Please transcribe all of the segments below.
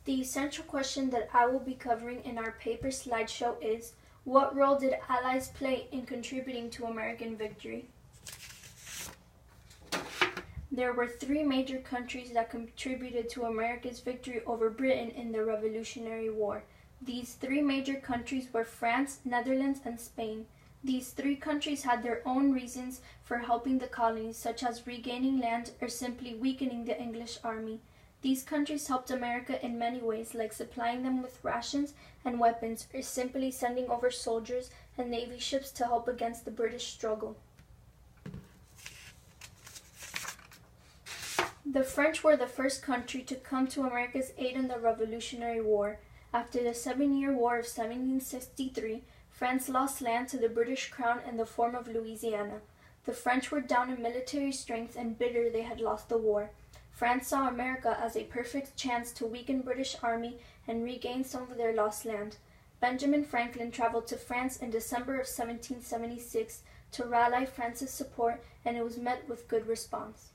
The essential question that I will be covering in our paper slideshow is, what role did Allies play in contributing to American victory? There were three major countries that contributed to America's victory over Britain in the Revolutionary War. These three major countries were France, Netherlands, and Spain. These three countries had their own reasons for helping the colonies, such as regaining land or simply weakening the English army. These countries helped America in many ways, like supplying them with rations and weapons, or simply sending over soldiers and navy ships to help against the British struggle. The French were the first country to come to America's aid in the Revolutionary War. After the 7-Year War of 1763, France lost land to the British Crown in the form of Louisiana. The French were down in military strength and bitter they had lost the war. France saw America as a perfect chance to weaken British army and regain some of their lost land. Benjamin Franklin traveled to France in December of 1776 to rally France's support, and it was met with good response.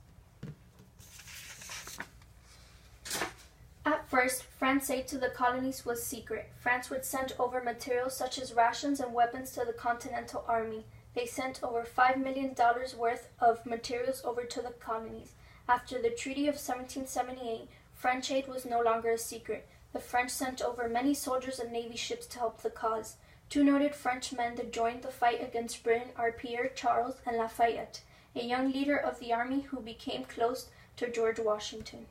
At first, France's aid to the colonies was secret. France would send over materials such as rations and weapons to the Continental Army. They sent over $5 million worth of materials over to the colonies. After the Treaty of 1778, French aid was no longer a secret. The French sent over many soldiers and navy ships to help the cause. Two noted French men that joined the fight against Britain are Pierre Charles and Lafayette, a young leader of the army who became close to George Washington.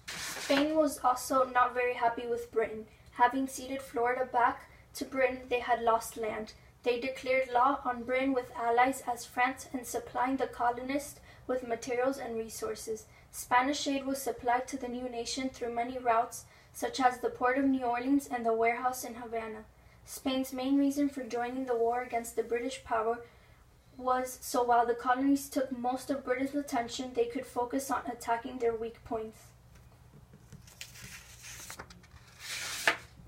Spain was also not very happy with Britain. Having ceded Florida back to Britain, they had lost land. They declared war on Britain with allies as France and supplying the colonists with materials and resources. Spanish aid was supplied to the new nation through many routes, such as the port of New Orleans and the warehouse in Havana. Spain's main reason for joining the war against the British power was so while the colonies took most of Britain's attention, they could focus on attacking their weak points.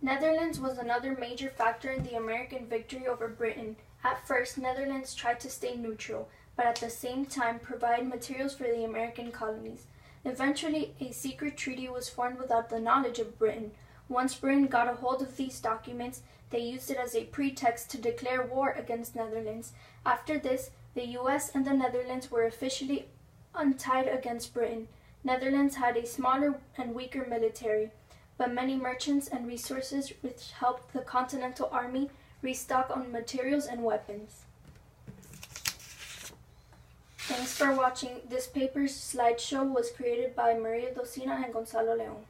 Netherlands was another major factor in the American victory over Britain. At first, Netherlands tried to stay neutral, but at the same time provide materials for the American colonies. Eventually, a secret treaty was formed without the knowledge of Britain. Once Britain got a hold of these documents, they used it as a pretext to declare war against Netherlands. After this, the US and the Netherlands were officially untied against Britain. Netherlands had a smaller and weaker military, but many merchants and resources which helped the Continental Army restock on materials and weapons. Thanks for watching. This paper's slideshow was created by Maria Docina and Gonzalo Leon.